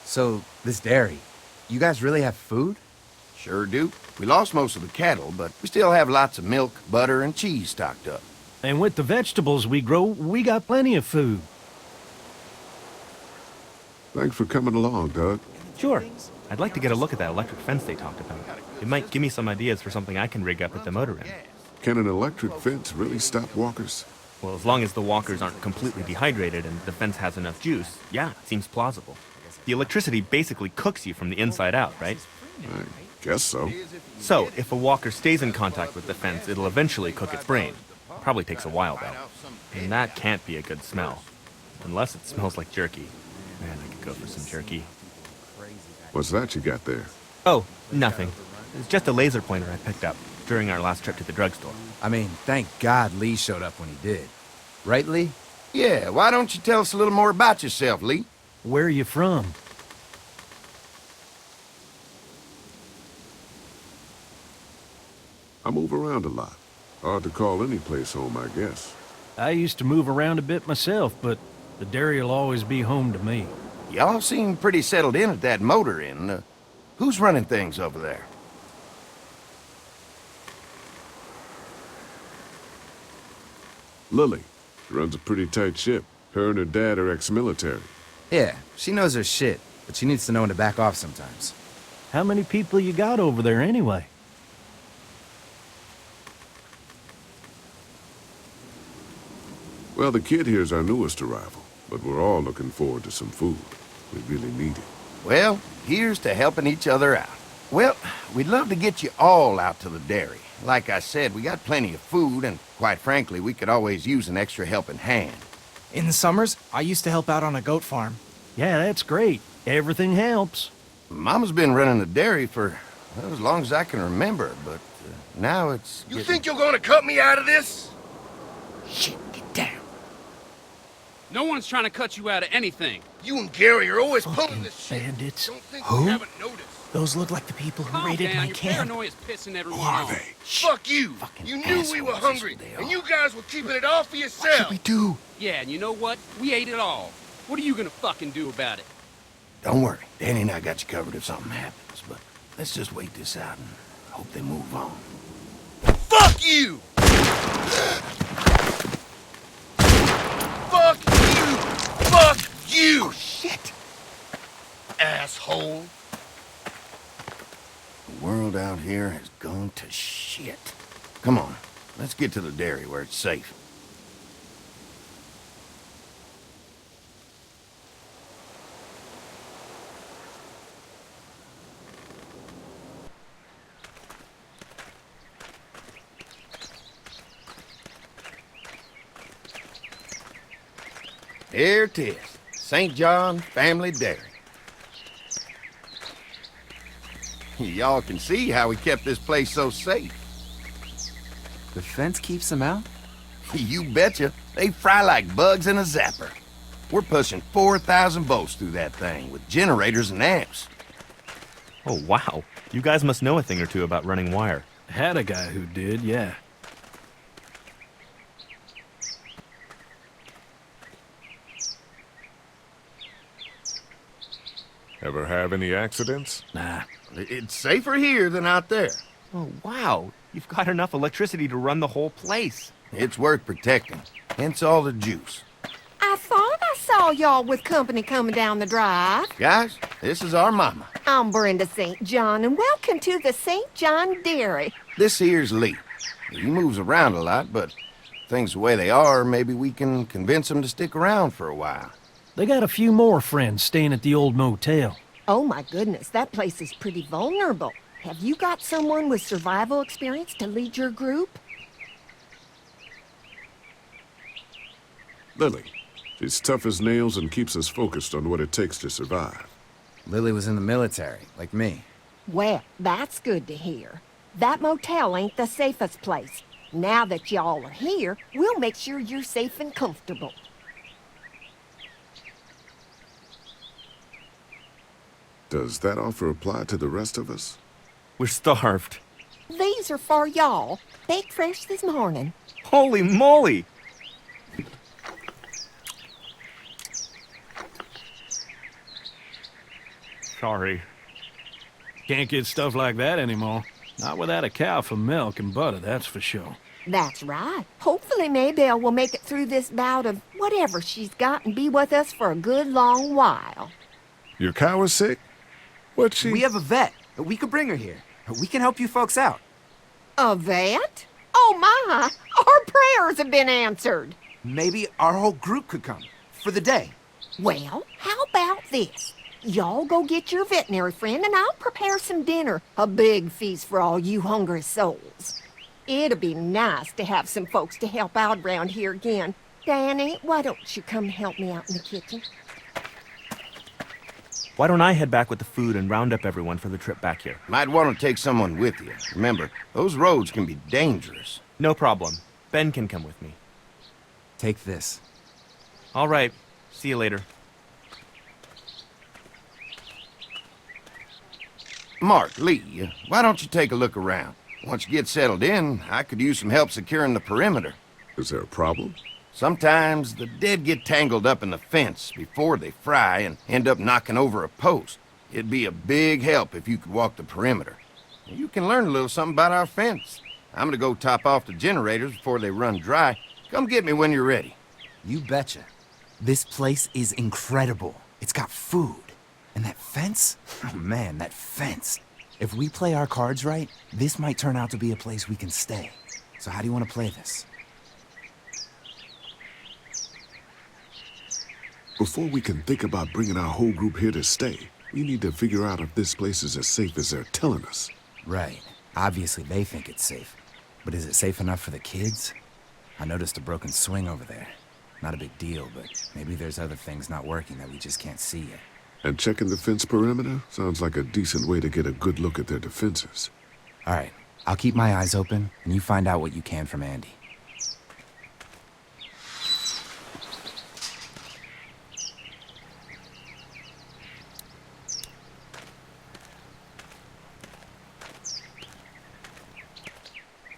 So, this dairy, you guys really have food? Sure do. We lost most of the cattle, but we still have lots of milk, butter, and cheese stocked up. And with the vegetables we grow, we got plenty of food. Thanks for coming along, Doug. Sure. I'd like to get a look at that electric fence they talked about. It might give me some ideas for something I can rig up at the motor inn. Can an electric fence really stop walkers? Well, as long as the walkers aren't completely dehydrated and the fence has enough juice, yeah, it seems plausible. The electricity basically cooks you from the inside out, right? I guess so. So, if a walker stays in contact with the fence, it'll eventually cook its brain. Probably takes a while, though. And that can't be a good smell. Unless it smells like jerky. Man, I could go for some jerky. What's that you got there? Oh, nothing. It's just a laser pointer I picked up during our last trip to the drugstore. I mean, thank God Lee showed up when he did. Right, Lee? Yeah, why don't you tell us a little more about yourself, Lee? Where are you from? I move around a lot. Hard to call any place home, I guess. I used to move around a bit myself, but the dairy will always be home to me. Y'all seem pretty settled in at that motor inn. Who's running things over there? Lily. She runs a pretty tight ship. Her and her dad are ex-military. Yeah, she knows her shit, but she needs to know when to back off sometimes. How many people you got over there anyway? Well, the kid here's our newest arrival, but we're all looking forward to some food. We really need it. Well, here's to helping each other out. Well, we'd love to get you all out to the dairy. Like I said, we got plenty of food, and quite frankly, we could always use an extra helping hand. In the summers, I used to help out on a goat farm. Yeah, that's great. Everything helps. Mama's been running the dairy for well, as long as I can remember, but now it's You think you're gonna cut me out of this? Shit, get down. No one's trying to cut you out of anything. You and Gary are always Fucking pulling this shit. bandits. Don't think Who? we haven't noticed. Those look like the people who Calm raided down, my your camp. paranoia's pissing everyone Who are off. they? Fuck you. Fucking You knew we were assholes, hungry, that's who and they you guys were keeping it all for What should yourself. we do? Yeah, and you know what? We ate it all. What are you gonna fucking do about it? Don't worry, Danny and I got you covered if something happens, but let's just wait this out and hope they move on. Fuck you! Fuck you! Fuck you! Oh, shit. Asshole. The world out here has gone to shit. Come on, let's get to the dairy where it's safe. Here it is, St. John Family Dairy. Y'all can see how we kept this place so safe. The fence keeps them out? You betcha. They fry like bugs in a zapper. We're pushing 4,000 volts through that thing with generators and amps. Oh, wow. You guys must know a thing or two about running wire. Had a guy who did, yeah. Ever have any accidents? Nah. It's safer here than out there. Oh, wow. You've got enough electricity to run the whole place. It's worth protecting, hence all the juice. I thought I saw y'all with company coming down the drive. Guys, this is our mama. I'm Brenda St. John, and welcome to the St. John Dairy. This here's Lee. He moves around a lot, but things the way they are, maybe we can convince him to stick around for a while. They got a few more friends staying at the old motel. Oh my goodness, that place is pretty vulnerable. Have you got someone with survival experience to lead your group? Lily. She's tough as nails and keeps us focused on what it takes to survive. Lily was in the military, like me. Well, that's good to hear. That motel ain't the safest place. Now that y'all are here, we'll make sure you're safe and comfortable. Does that offer apply to the rest of us? We're starved. These are for y'all. Baked fresh this morning. Holy moly! Sorry. Can't get stuff like that anymore. Not without a cow for milk and butter, that's for sure. That's right. Hopefully Maybelle will make it through this bout of whatever she's got and be with us for a good long while. Your cow is sick? What's she... We have a vet. We could bring her here. We can help you folks out. A vet? Oh my! Our prayers have been answered. Maybe our whole group could come. For the day. Well, how about this? Y'all go get your veterinary friend and I'll prepare some dinner. A big feast for all you hungry souls. It'd be nice to have some folks to help out around here again. Danny, why don't you come help me out in the kitchen? Why don't I head back with the food and round up everyone for the trip back here? Might want to take someone with you. Remember, those roads can be dangerous. No problem. Ben can come with me. Take this. All right. See you later. Mark, Lee, why don't you take a look around? Once you get settled in, I could use some help securing the perimeter. Is there a problem? Sometimes the dead get tangled up in the fence before they fry and end up knocking over a post. It'd be a big help if you could walk the perimeter. You can learn a little something about our fence. I'm gonna go top off the generators before they run dry. Come get me when you're ready. You betcha. This place is incredible. It's got food. And that fence? Oh man, that fence. If we play our cards right, this might turn out to be a place we can stay. So how do you want to play this? Before we can think about bringing our whole group here to stay, we need to figure out if this place is as safe as they're telling us. Right. Obviously they think it's safe. But is it safe enough for the kids? I noticed a broken swing over there. Not a big deal, but maybe there's other things not working that we just can't see yet. And checking the fence perimeter sounds like a decent way to get a good look at their defenses. All right. I'll keep my eyes open, and you find out what you can from Andy.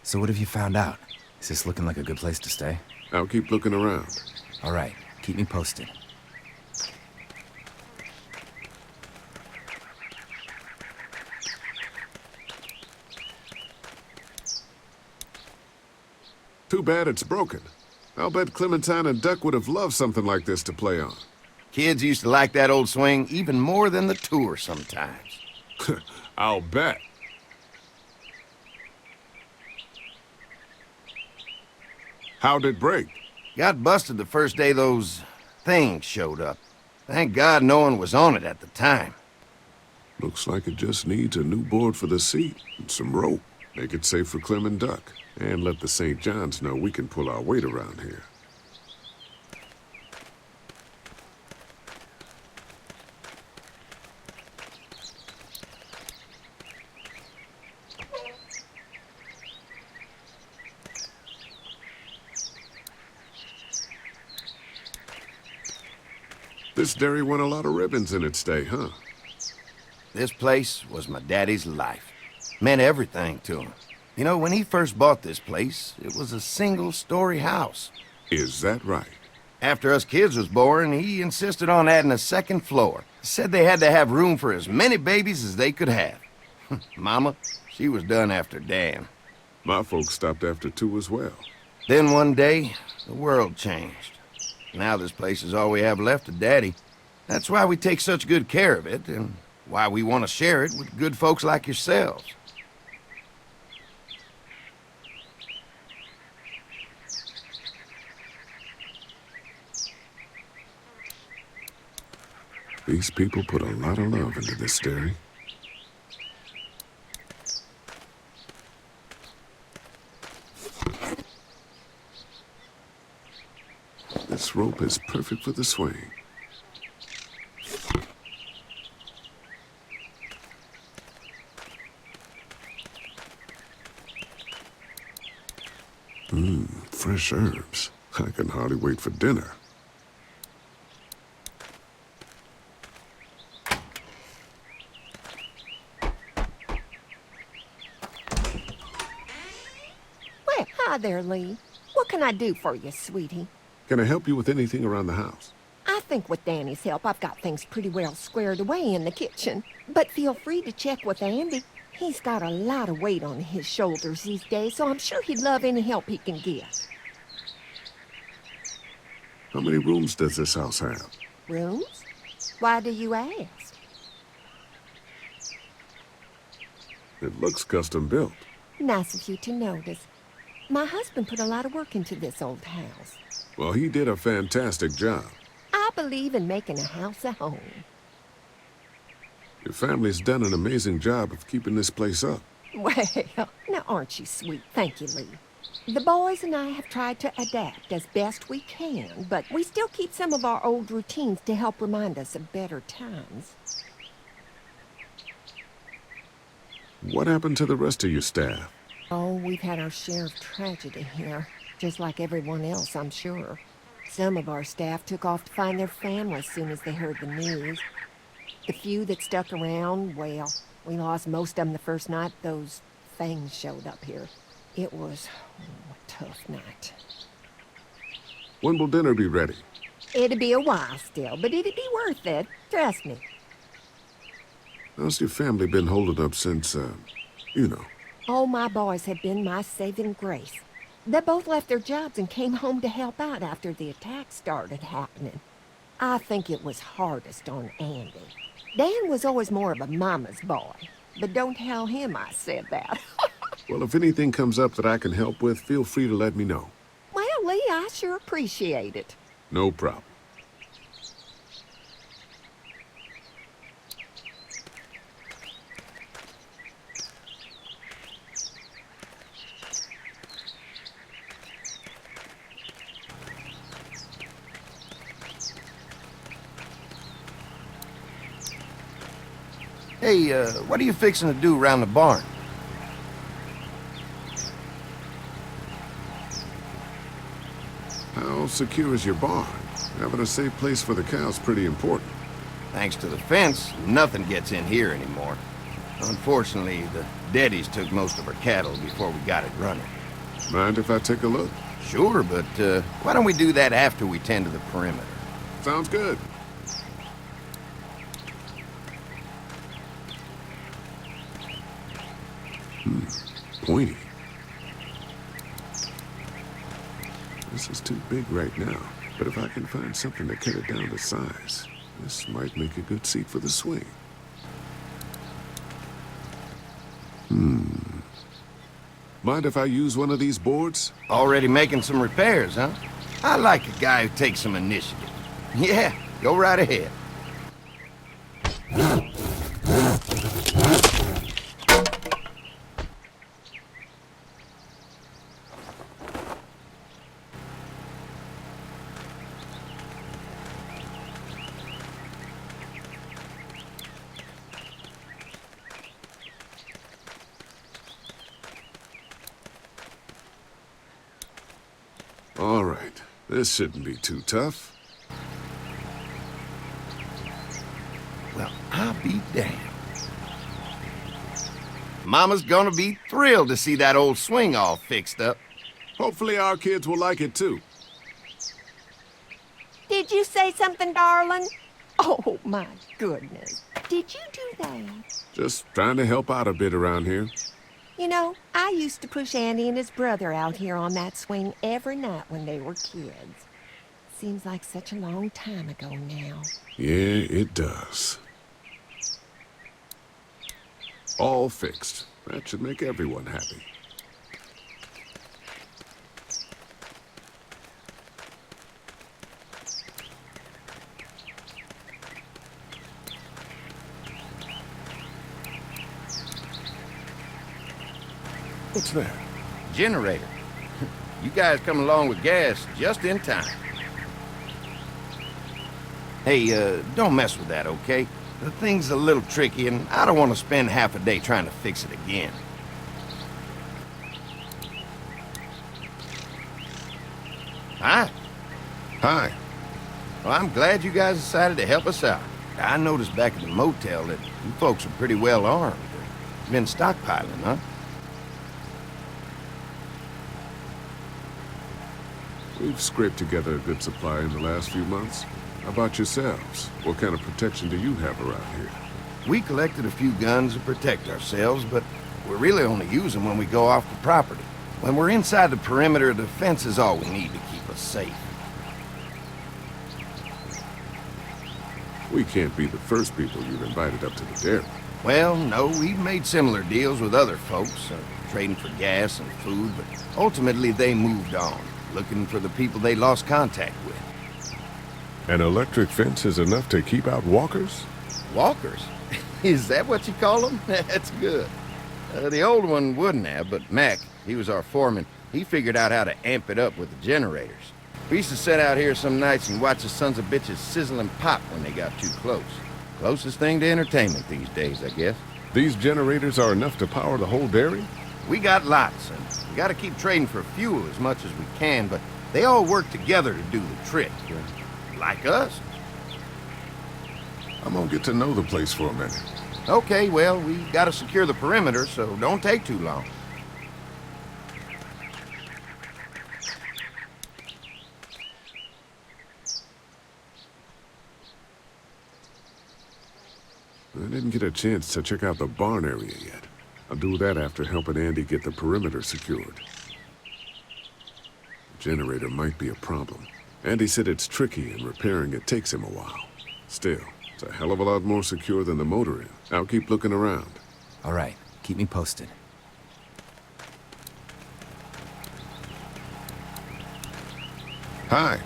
So what have you found out? Is this looking like a good place to stay? I'll keep looking around. All right. Keep me posted. Too bad it's broken. I'll bet Clementine and Duck would have loved something like this to play on. Kids used to like that old swing even more than the tour sometimes. I'll bet. How'd it break? Got busted the first day those things showed up. Thank God no one was on it at the time. Looks like it just needs a new board for the seat and some rope. Make it safe for Clem and Duck. And let the St. John's know we can pull our weight around here. This dairy won a lot of ribbons in its day, huh? This place was my daddy's life. Meant everything to him. You know, when he first bought this place, it was a single-story house. Is that right? After us kids was born, he insisted on adding a second floor. Said they had to have room for as many babies as they could have. Mama, she was done after Dan. My folks stopped after 2 as well. Then one day, the world changed. Now this place is all we have left of Daddy. That's why we take such good care of it, and why we want to share it with good folks like yourselves. These people put a lot of love into this dairy. This rope is perfect for the swing. Fresh herbs. I can hardly wait for dinner. Well, hi there, Lee. What can I do for you, sweetie? Can I help you with anything around the house? I think with Danny's help, I've got things pretty well squared away in the kitchen. But feel free to check with Andy. He's got a lot of weight on his shoulders these days, so I'm sure he'd love any help he can get. How many rooms does this house have? Rooms? Why do you ask? It looks custom built. Nice of you to notice. My husband put a lot of work into this old house. Well, he did a fantastic job. I believe in making a house a home. Your family's done an amazing job of keeping this place up. Well, now aren't you sweet? Thank you, Lee. The boys and I have tried to adapt as best we can, but we still keep some of our old routines to help remind us of better times. What happened to the rest of your staff? Oh, we've had our share of tragedy here, just like everyone else, I'm sure. Some of our staff took off to find their families as soon as they heard the news. The few that stuck around, well, we lost most of them the first night those things showed up here. It was a tough night. When will dinner be ready? It'll be a while still, but it'll be worth it. Trust me. How's your family been holding up since, you know? All my boys have been my saving grace. They both left their jobs and came home to help out after the attack started happening. I think it was hardest on Andy. Dan was always more of a mama's boy, but don't tell him I said that. Well, if anything comes up that I can help with, feel free to let me know. Well, Lee, I sure appreciate it. No problem. Hey, what are you fixing to do around the barn? How secure is your barn? Having a safe place for the cows pretty important. Thanks to the fence, nothing gets in here anymore. Unfortunately, the Daddies took most of our cattle before we got it running. Mind if I take a look? Sure, but why don't we do that after we tend to the perimeter? Sounds good. Pointy. This is too big right now, but if I can find something to cut it down to size, this might make a good seat for the swing. Mind if I use one of these boards? Already making some repairs, huh? I like a guy who takes some initiative. Yeah, go right ahead. All right, this shouldn't be too tough. Well, I'll be damned. Mama's gonna be thrilled to see that old swing all fixed up. Hopefully our kids will like it too. Did you say something, darling? Oh, my goodness. Did you do that? Just trying to help out a bit around here. You know, I used to push Andy and his brother out here on that swing every night when they were kids. Seems like such a long time ago now. Yeah, it does. All fixed. That should make everyone happy. What's that? Generator. You guys come along with gas just in time. Hey, don't mess with that, okay? The thing's a little tricky, and I don't want to spend half a day trying to fix it again. Hi. Hi. Well, I'm glad you guys decided to help us out. I noticed back at the motel that you folks are pretty well armed. Been stockpiling, huh? We've scraped together a good supply in the last few months. How about yourselves? What kind of protection do you have around here? We collected a few guns to protect ourselves, but we really only use them when we go off the property. When we're inside the perimeter, the fence is all we need to keep us safe. We can't be the first people you've invited up to the dairy. Well, no, we've made similar deals with other folks, trading for gas and food, but ultimately they moved on, looking for the people they lost contact with. An electric fence is enough to keep out walkers? Walkers? Is that what you call them? That's good. The old one wouldn't have, but Mac, he was our foreman, he figured out how to amp it up with the generators. We used to sit out here some nights and watch the sons of bitches sizzle and pop when they got too close. Closest thing to entertainment these days, I guess. These generators are enough to power the whole dairy? We got lots, and we gotta keep trading for fuel as much as we can, but they all work together to do the trick. Like us. I'm gonna get to know the place for a minute. Okay, well, we gotta secure the perimeter, so don't take too long. I didn't get a chance to check out the barn area yet. I'll do that after helping Andy get the perimeter secured. The generator might be a problem. Andy said it's tricky and repairing it takes him a while. Still, it's a hell of a lot more secure than the motor inn. I'll keep looking around. All right, keep me posted. Hi.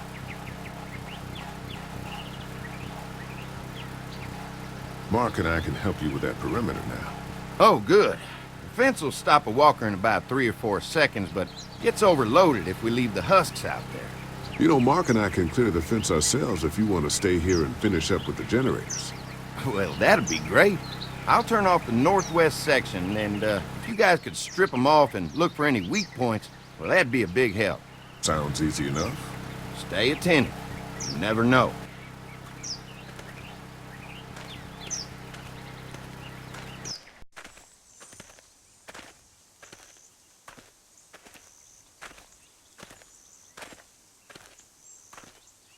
Mark and I can help you with that perimeter now. Oh, good. The fence will stop a walker in about 3 or 4 seconds, but gets overloaded if we leave the husks out there. You know, Mark and I can clear the fence ourselves if you want to stay here and finish up with the generators. Well, that'd be great. I'll turn off the northwest section, and if you guys could strip them off and look for any weak points, well, that'd be a big help. Sounds easy enough. Stay attentive. You never know.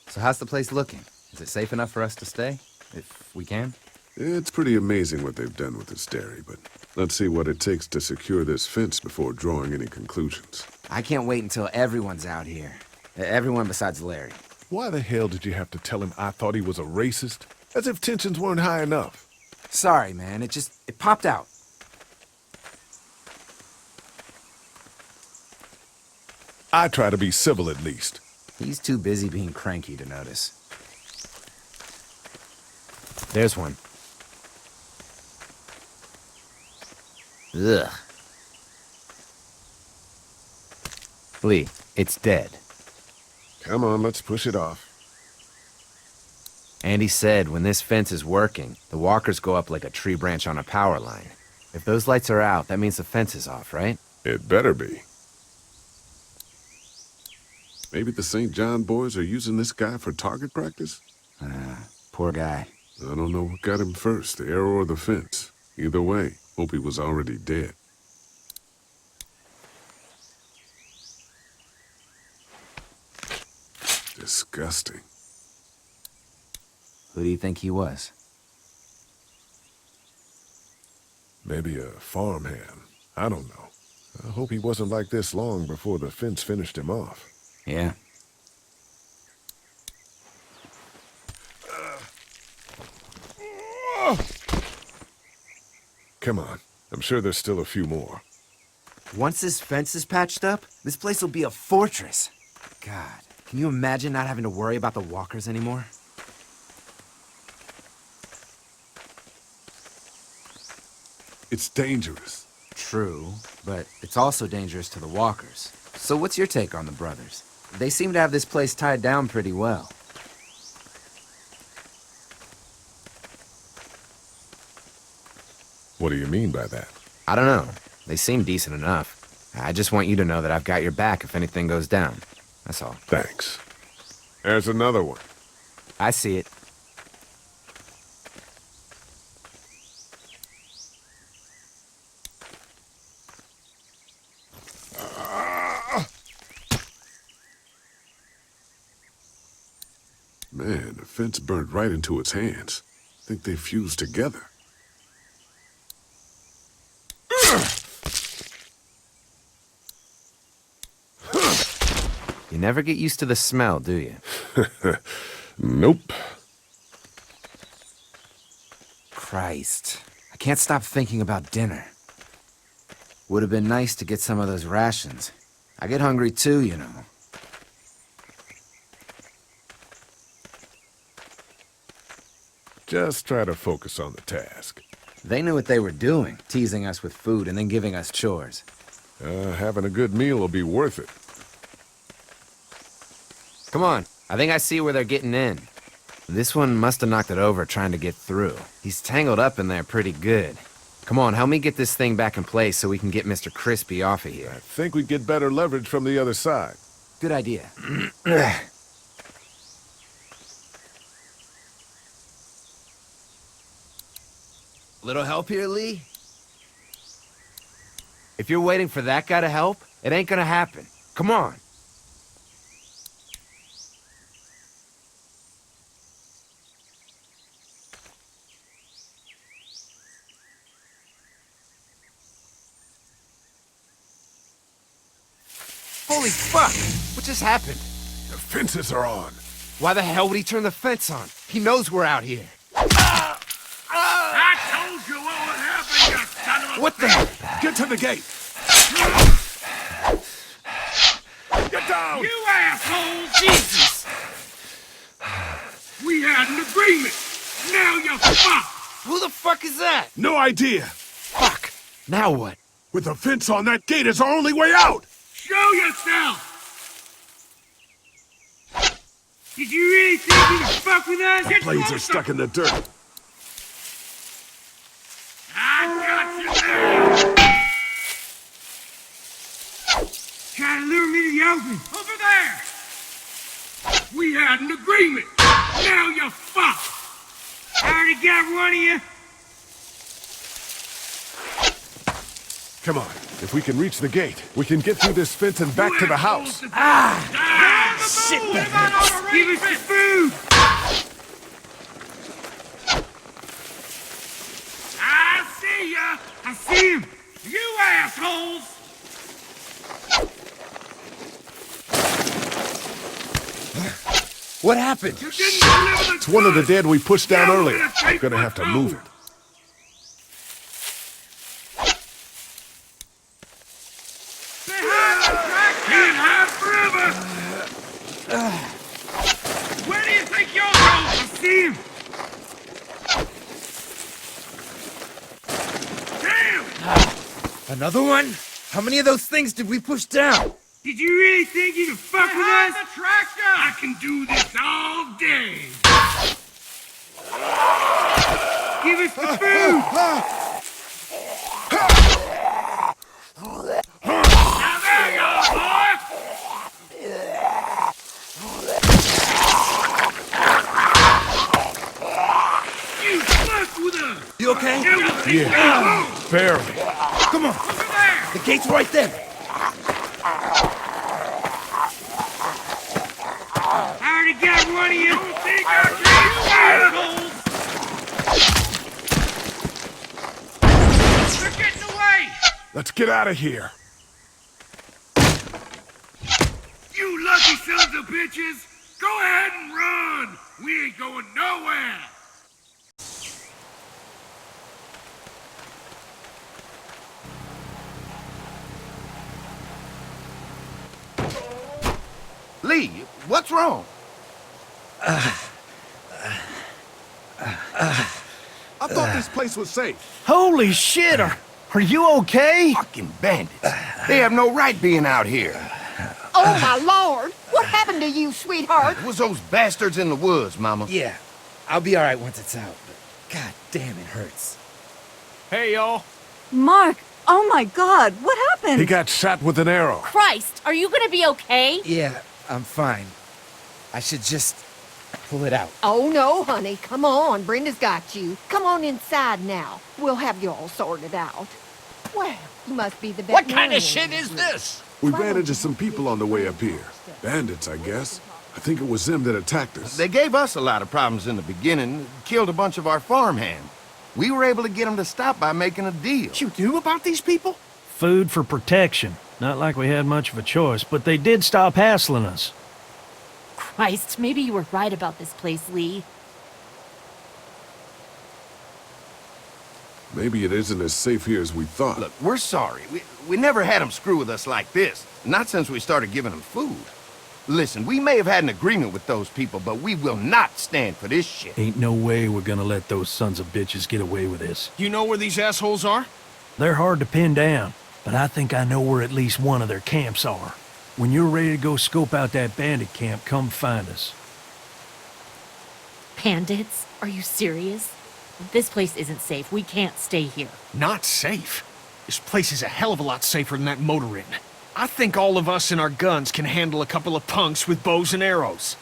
So how's the place looking? Is it safe enough for us to stay? If we can? It's pretty amazing what they've done with this dairy, but let's see what it takes to secure this fence before drawing any conclusions. I can't wait until everyone's out here. Everyone besides Larry. Why the hell did you have to tell him I thought he was a racist? As if tensions weren't high enough. Sorry, man. It popped out. I try to be civil at least. He's too busy being cranky to notice. There's one. Ugh. Lee, it's dead. Come on, let's push it off. Andy said when this fence is working, the walkers go up like a tree branch on a power line. If those lights are out, that means the fence is off, right? It better be. Maybe the St. John boys are using this guy for target practice? Poor guy. I don't know what got him first, the arrow or the fence. Either way, hope he was already dead. Disgusting. Who do you think he was? Maybe a farmhand. I don't know. I hope he wasn't like this long before the fence finished him off. Yeah. Come on. I'm sure there's still a few more. Once this fence is patched up, this place will be a fortress. God, can you imagine not having to worry about the walkers anymore? It's dangerous. True, but it's also dangerous to the walkers. So what's your take on the brothers? They seem to have this place tied down pretty well. What do you mean by that? I don't know. They seem decent enough. I just want you to know that I've got your back if anything goes down. That's all. Thanks. There's another one. I see it. Man, the fence burnt right into its hands. Think they fused together. You never get used to the smell, do you? Nope. Christ. I can't stop thinking about dinner. Would have been nice to get some of those rations. I get hungry too, you know. Just try to focus on the task. They knew what they were doing, teasing us with food and then giving us chores. Having a good meal will be worth it. Come on, I think I see where they're getting in. This one must have knocked it over trying to get through. He's tangled up in there pretty good. Come on, help me get this thing back in place so we can get Mr. Crispy off of here. I think we get better leverage from the other side. Good idea. Little help here, Lee? If you're waiting for that guy to help, it ain't gonna happen. Come on. Holy fuck! What just happened? The fences are on. Why the hell would he turn the fence on? He knows we're out here. I told you what would happen, you son of a... What the? Get to the gate! Get down! You assholes! Jesus! We had an agreement. Now you're fucked. Who the fuck is that? No idea! Fuck! Now what? With the fence on, that gate is our only way out! Show yourself! Did you really think you could fuck with us? The blades are stuck in the dirt. I got you there! Try to lure me to the open. Over there! We had an agreement. Now you're fucked. I already got one of you. Come on. If we can reach the gate, we can get through this fence and back to the house. Shit, that hurts. Give us the food. I see ya. I see him. You assholes. What happened? You didn't deliver the It's one of the goods. dead we pushed down Now we're earlier. gonna I'm take gonna what's have to move ours. it. Behind the track can't hide forever. Where do you think you're going? I see him. Damn! Another one? How many of those things did we push down? Did you really think you could fuck with us? The tractor! I can do this all day. Give us the food. Now there you are, boy. You fucked with us. You okay? Yeah, barely. Come on. Over there. The gate's right there. I already got one of you. Don't think I can't, you assholes! They're getting away! Let's get out of here. You lucky sons of bitches! Go ahead and run! We ain't going nowhere! Lee, what's wrong? I thought this place was safe. Holy shit! Are you okay? Fucking bandits. They have no right being out here. Oh, my Lord! What happened to you, sweetheart? It was those bastards in the woods, Mama. Yeah, I'll be all right once it's out, but god damn, it hurts. Hey, y'all. Mark, oh my God, what happened? He got shot with an arrow. Christ, are you gonna be okay? Yeah, I'm fine. I should just pull it out. Oh, no, honey. Come on. Brenda's got you. Come on inside now. We'll have you all sorted out. Well, you must be the What kind veterinarian. of shit is this? We ran into some people on the way up here. Bandits, I guess. I think it was them that attacked us. They gave us a lot of problems in the beginning, killed a bunch of our farmhands. We were able to get them to stop by making a deal. You knew about these people? Food for protection. Not like we had much of a choice, but they did stop hassling us. Christ, maybe you were right about this place, Lee. Maybe it isn't as safe here as we thought. Look, we're sorry. We never had them screw with us like this. Not since we started giving them food. Listen, we may have had an agreement with those people, but we will not stand for this shit. Ain't no way we're gonna let those sons of bitches get away with this. You know where these assholes are? They're hard to pin down, but I think I know where at least one of their camps are. When you're ready to go scope out that bandit camp, come find us. Bandits? Are you serious? This place isn't safe. We can't stay here. Not safe. This place is a hell of a lot safer than that motor inn. I think all of us and our guns can handle a couple of punks with bows and arrows.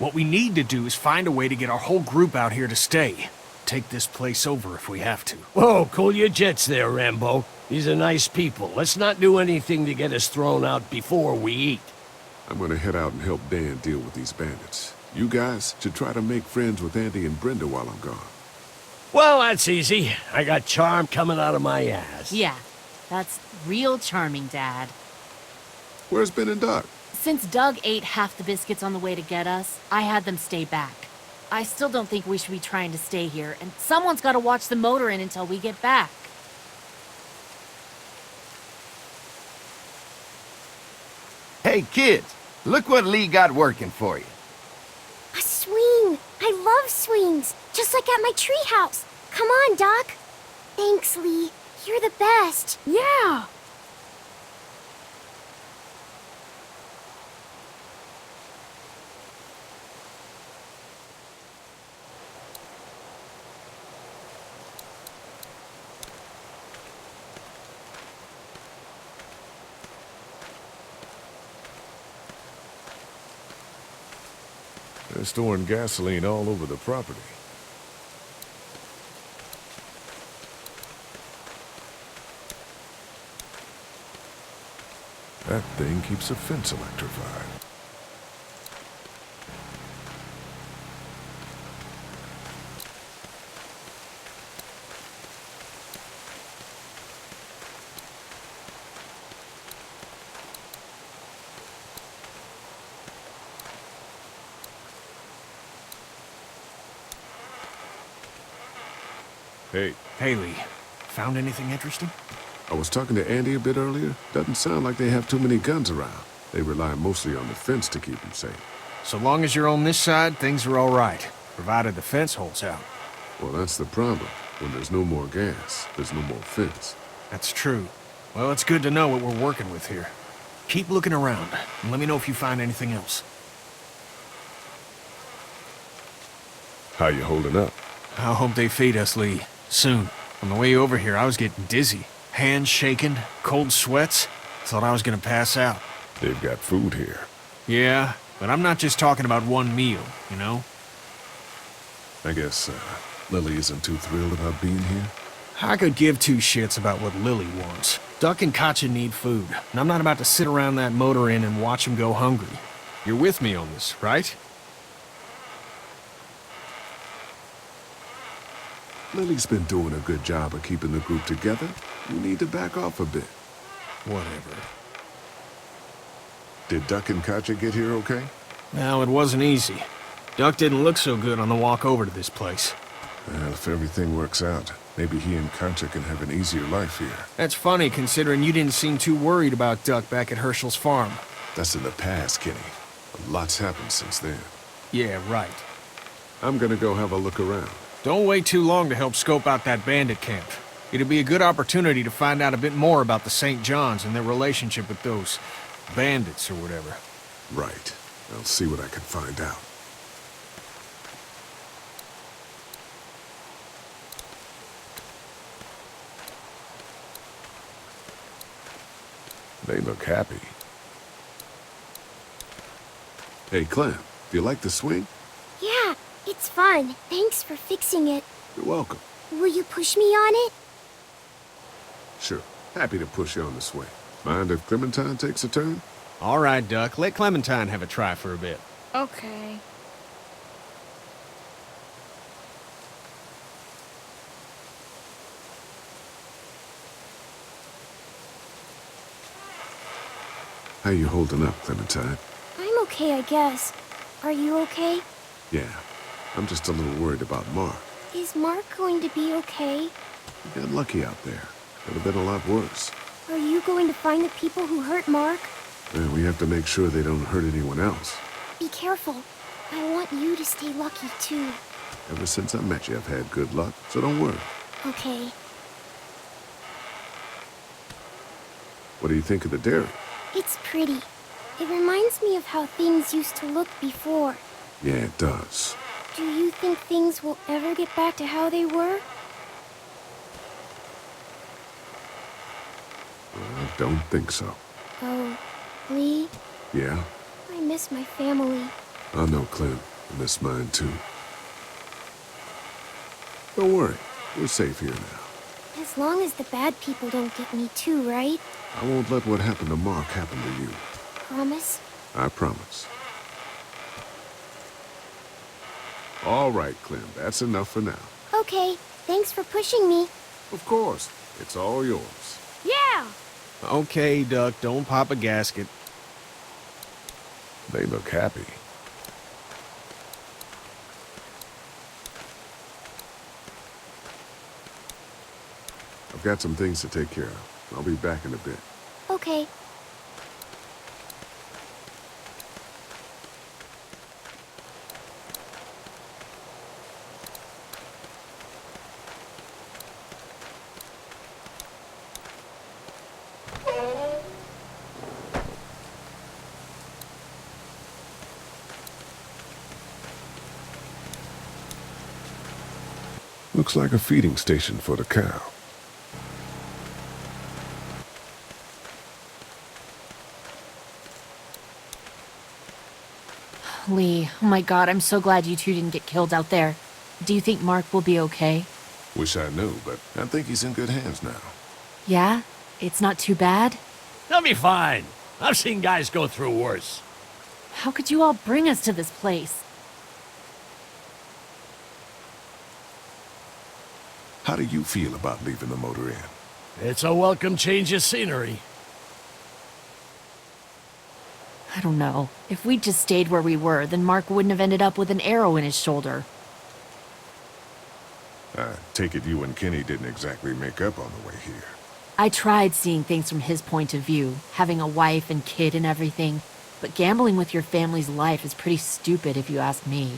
What we need to do is find a way to get our whole group out here to stay. Take this place over if we have to. Whoa, cool your jets there, Rambo. These are nice people. Let's not do anything to get us thrown out before we eat. I'm gonna head out and help Dan deal with these bandits. You guys should try to make friends with Andy and Brenda while I'm gone. Well, that's easy. I got charm coming out of my ass. Yeah, that's real charming, Dad. Where's Ben and Doc? Since Doug ate half the biscuits on the way to get us, I had them stay back. I still don't think we should be trying to stay here, and someone's got to watch the motor inn until we get back. Hey, kids, look what Lee got working for you. A swing! I love swings! Just like at my treehouse! Come on, Doc! Thanks, Lee. You're the best. Yeah! They're storing gasoline all over the property. That thing keeps a fence electrified. Hey. Hey, Lee. Found anything interesting? I was talking to Andy a bit earlier. Doesn't sound like they have too many guns around. They rely mostly on the fence to keep them safe. So long as you're on this side, things are all right. Provided the fence holds out. Well, that's the problem. When there's no more gas, there's no more fence. That's true. Well, it's good to know what we're working with here. Keep looking around, and let me know if you find anything else. How you holding up? I hope they feed us, Lee. Soon. On the way over here, I was getting dizzy. Hands shaking, cold sweats. Thought I was gonna pass out. They've got food here. Yeah, but I'm not just talking about one meal, you know? I guess, Lily isn't too thrilled about being here. I could give two shits about what Lily wants. Duck and Katja need food, and I'm not about to sit around that motor inn and watch them go hungry. You're with me on this, right? Lily's been doing a good job of keeping the group together. You need to back off a bit. Whatever. Did Duck and Katja get here okay? Well, it wasn't easy. Duck didn't look so good on the walk over to this place. Well, if everything works out, maybe he and Katja can have an easier life here. That's funny, considering you didn't seem too worried about Duck back at Herschel's farm. That's in the past, Kenny. A lot's happened since then. Yeah, right. I'm gonna go have a look around. Don't wait too long to help scope out that bandit camp. It'll be a good opportunity to find out a bit more about the St. John's and their relationship with those bandits or whatever. Right. I'll see what I can find out. They look happy. Hey, Clem, do you like the swing? Yeah, it's fun. Thanks for fixing it. You're welcome. Will you push me on it? Sure. Happy to push you on the swing. Mind if Clementine takes a turn? All right, Duck. Let Clementine have a try for a bit. Okay. How you holding up, Clementine? I'm okay, I guess. Are you okay? Yeah, I'm just a little worried about Mark. Is Mark going to be okay? You got lucky out there. Could have been a lot worse. Are you going to find the people who hurt Mark? And we have to make sure they don't hurt anyone else. Be careful. I want you to stay lucky, too. Ever since I met you, I've had good luck, so don't worry. Okay. What do you think of the dairy? It's pretty. It reminds me of how things used to look before. Yeah, it does. Do you think things will ever get back to how they were? I don't think so. Oh, Lee? Yeah? I miss my family. I know, Clem. I miss mine, too. Don't worry. We're safe here now. As long as the bad people don't get me too, right? I won't let what happened to Mark happen to you. Promise? I promise. All right, Clem. That's enough for now. Okay. Thanks for pushing me. Of course. It's all yours. Yeah! Okay, Duck, don't pop a gasket. They look happy. I've got some things to take care of. I'll be back in a bit. Okay. Looks like a feeding station for the cow. Lee, oh my god, I'm so glad you two didn't get killed out there. Do you think Mark will be okay? Wish I knew, but I think he's in good hands now. Yeah? It's not too bad? They'll be fine. I've seen guys go through worse. How could you all bring us to this place? How do you feel about leaving the motor inn? It's a welcome change of scenery. I don't know. If we'd just stayed where we were, then Mark wouldn't have ended up with an arrow in his shoulder. I take it you and Kenny didn't exactly make up on the way here. I tried seeing things from his point of view, having a wife and kid and everything, but gambling with your family's life is pretty stupid if you ask me.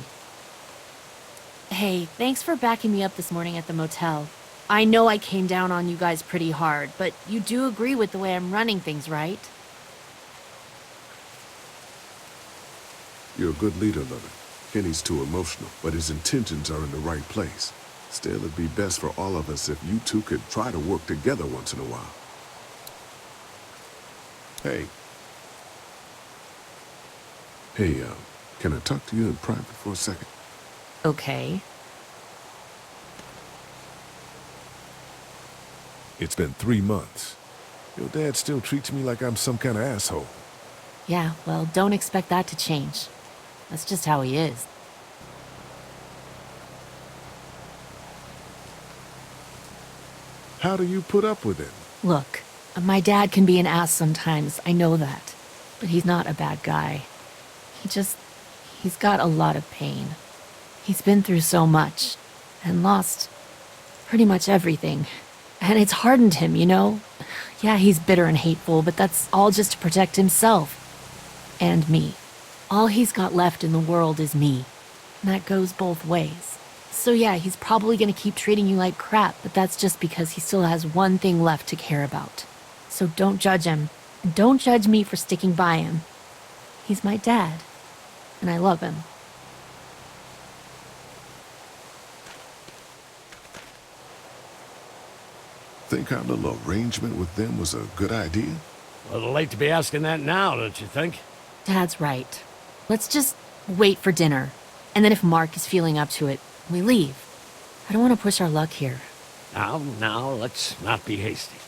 Hey, thanks for backing me up this morning at the motel. I know I came down on you guys pretty hard, but you do agree with the way I'm running things, right? You're a good leader, Lovin. Kenny's too emotional, but his intentions are in the right place. Still, it'd be best for all of us if you two could try to work together once in a while. Hey. Hey, can I talk to you in private for a second? Okay. It's been 3 months. Your dad still treats me like I'm some kind of asshole. Yeah, well, don't expect that to change. That's just how he is. How do you put up with him? Look, my dad can be an ass sometimes, I know that. But he's not a bad guy. He's got a lot of pain. He's been through so much, and lost pretty much everything. And it's hardened him, you know? Yeah, he's bitter and hateful, but that's all just to protect himself. And me. All he's got left in the world is me. And that goes both ways. So yeah, he's probably gonna keep treating you like crap, but that's just because he still has one thing left to care about. So don't judge him. And don't judge me for sticking by him. He's my dad. And I love him. Think our little arrangement with them was a good idea? A little late to be asking that now, don't you think? Dad's right. Let's just wait for dinner. And then if Mark is feeling up to it, we leave. I don't want to push our luck here. Now, let's not be hasty.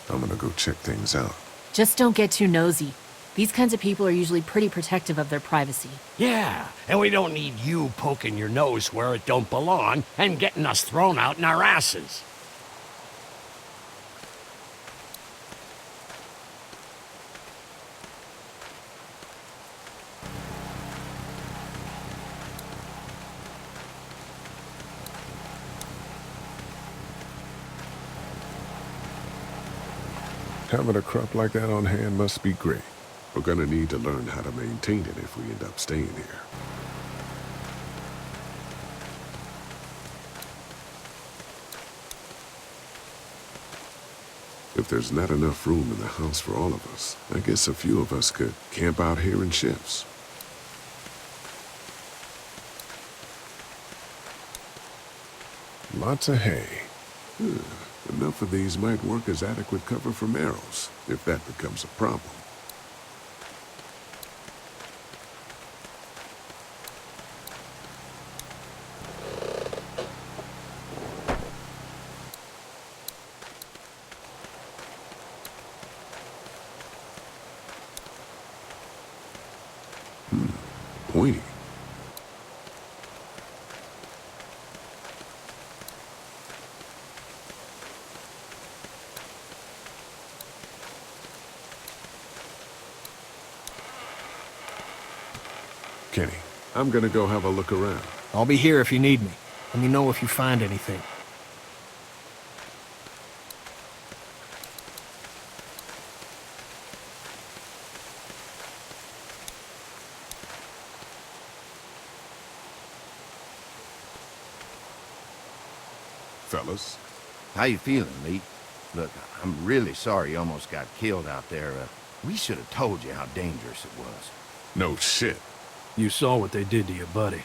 I'm gonna go check things out. Just don't get too nosy. These kinds of people are usually pretty protective of their privacy. Yeah, and we don't need you poking your nose where it don't belong and getting us thrown out in our asses. Having a crop like that on hand must be great. We're gonna need to learn how to maintain it if we end up staying here. If there's not enough room in the house for all of us, I guess a few of us could camp out here in shifts. Lots of hay. Enough of these might work as adequate cover from arrows, if that becomes a problem. Pointy. Kenny, I'm gonna go have a look around. I'll be here if you need me. Let me know if you find anything. Fellas, How you feeling, Lee? Look, I'm really sorry you almost got killed out there. We should have told you how dangerous it was. no shit. You saw what they did to your buddy.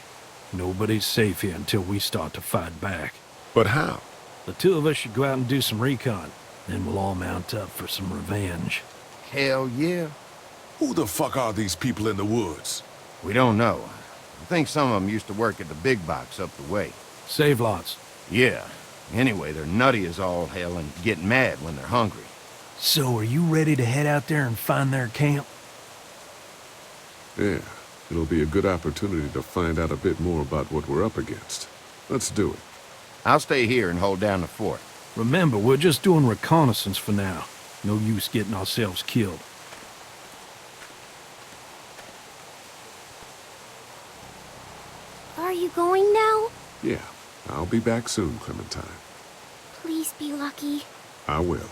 Nobody's safe here until we start to fight back. But how? The two of us should go out and do some recon. Then we'll all mount up for some revenge. Hell yeah. Who the fuck are these people in the woods? We don't know. I think some of them used to work at the big box up the way. Save lots. Yeah. Anyway, they're nutty as all hell and get mad when they're hungry. So are you ready to head out there and find their camp? Yeah, it'll be a good opportunity to find out a bit more about what we're up against. Let's do it. I'll stay here and hold down the fort. Remember, we're just doing reconnaissance for now. No use getting ourselves killed. Are you going now? Yeah, I'll be back soon, Clementine. Please be lucky. I will.